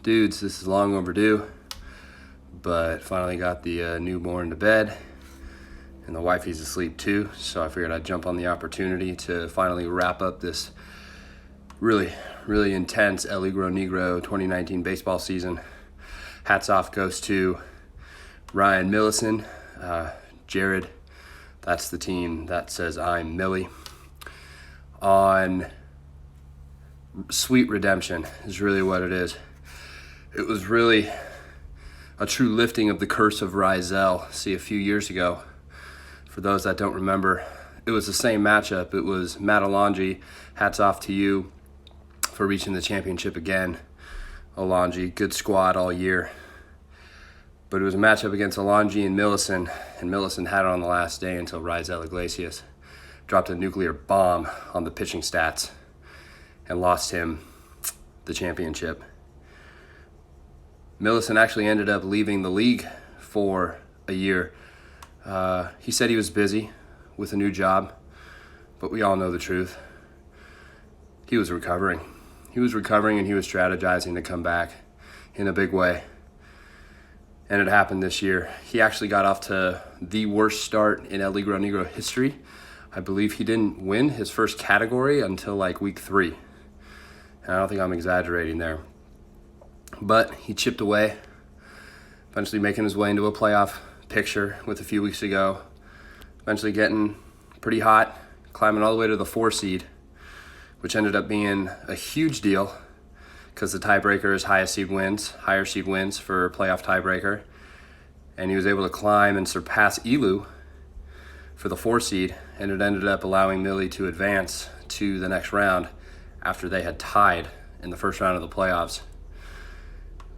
Dudes, this is long overdue, but finally got the newborn to bed, and the wifey's asleep too, so I figured I'd jump on the opportunity to finally wrap up this really intense Leagro Negro 2019 baseball season. Hats off goes to Ryan Millison. Jared, that's the team that says I'm Millie. On sweet redemption is really what it is. It was really a true lifting of the curse of Rizal. See, a few years ago, for those that don't remember, it was the same matchup. It was Matt Alonji. Hats off to you for reaching the championship again. Alonji, good squad all year. But it was a matchup against Alonji and Millison had it on the last day until Rizal Iglesias dropped a nuclear bomb on the pitching stats and lost him the championship. Millison actually ended up leaving the league for a year. He said he was busy with a new job, but we all know the truth. He was recovering. He was recovering and he was strategizing to come back in a big way. And it happened this year. He actually got off to the worst start in Leagro Negro history. I believe he didn't win his first category until like week 3. And I don't think I'm exaggerating there. But he chipped away, eventually making his way into a playoff picture with a few weeks ago, eventually getting pretty hot, climbing all the way to the 4 seed, which ended up being a huge deal because the tiebreaker is higher seed wins for playoff tiebreaker. And he was able to climb and surpass Elu for the 4 seed, and it ended up allowing Millie to advance to the next round after they had tied in the first round of the playoffs.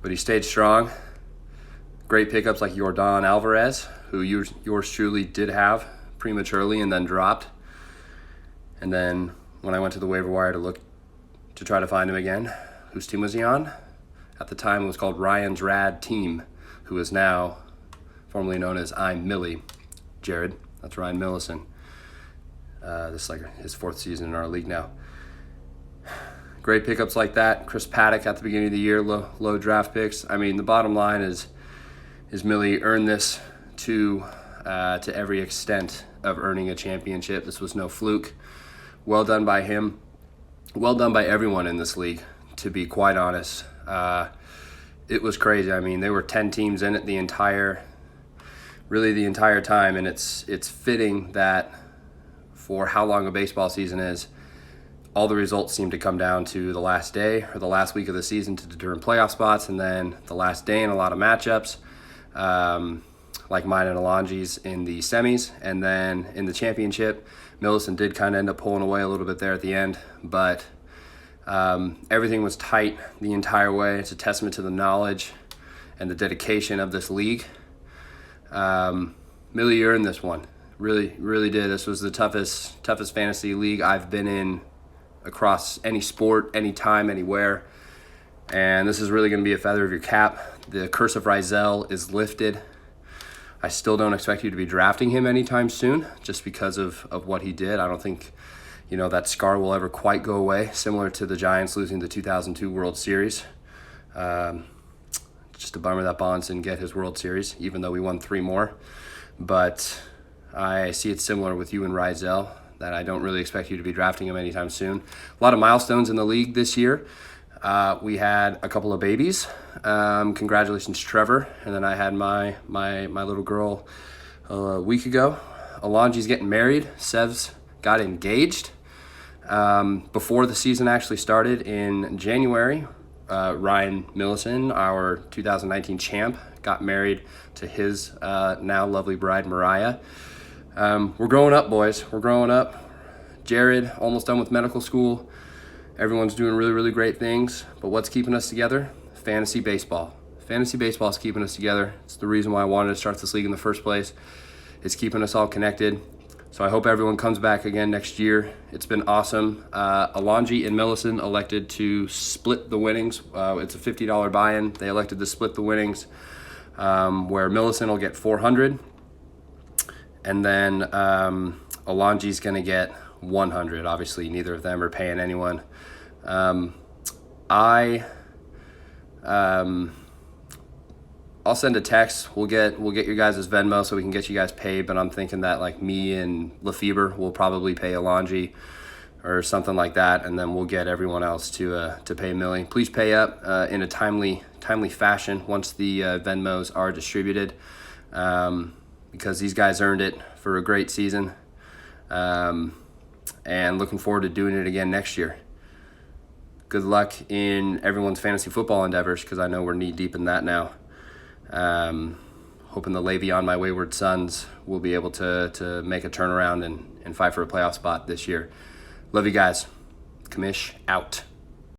But he stayed strong. Great pickups like Yordan Alvarez, who yours truly did have prematurely and then dropped. And then when I went to the waiver wire to try to find him again, whose team was he on? At the time, it was called Ryan's Rad Team, who is now formerly known as I'm Millie. Jared, that's Ryan Millison. This is like his 4th season in our league now. Great pickups like that. Chris Paddock at the beginning of the year, low draft picks. I mean, the bottom line is Millie earned this to every extent of earning a championship. This was no fluke. Well done by him. Well done by everyone in this league, to be quite honest. It was crazy. I mean, there were 10 teams in it the entire time, and it's fitting that for how long a baseball season is, all the results seem to come down to the last day or the last week of the season to determine playoff spots, and then the last day in a lot of matchups, like mine and Alonji's in the semis, and then in the championship, Millison did kind of end up pulling away a little bit there at the end, but everything was tight the entire way. It's a testament to the knowledge and the dedication of this league. Millie earned this one. Really did. This was the toughest fantasy league I've been in across any sport, anytime, anywhere. And this is really going to be a feather of your cap. The curse of Rizal is lifted. I still don't expect you to be drafting him anytime soon just because of what he did. I don't think, that scar will ever quite go away, similar to the Giants losing the 2002 World Series. Just a bummer that Bonds didn't get his World Series, even though we won 3 more. But I see it similar with you and Rizal, that I don't really expect you to be drafting him anytime soon. A lot of milestones in the league this year. We had a couple of babies. Congratulations, Trevor. And then I had my little girl a week ago. Alonji's getting married. Sev's got engaged. Before the season actually started in January, Ryan Millison, our 2019 champ, got married to his now lovely bride, Mariah. We're growing up, boys. We're growing up. Jared, almost done with medical school. Everyone's doing really great things. But what's keeping us together? Fantasy baseball. Fantasy baseball is keeping us together. It's the reason why I wanted to start this league in the first place. It's keeping us all connected. So I hope everyone comes back again next year. It's been awesome. Alonji and Millison elected to split the winnings. It's a $50 buy-in. They elected to split the winnings, where Millison will get $400. And then Alonji's going to get $100. Obviously, neither of them are paying anyone. I I'll send a text. We'll get your guys' Venmo so we can get you guys paid. But I'm thinking that like me and Lefebvre will probably pay Alonji or something like that, and then we'll get everyone else to pay Millie. Please pay up in a timely fashion once the Venmos are distributed, because these guys earned it for a great season, and looking forward to doing it again next year. Good luck in everyone's fantasy football endeavors, because I know we're knee deep in that now. Hoping the Le'Veon, my wayward sons, will be able to make a turnaround and fight for a playoff spot this year. Love you guys. Kamish out.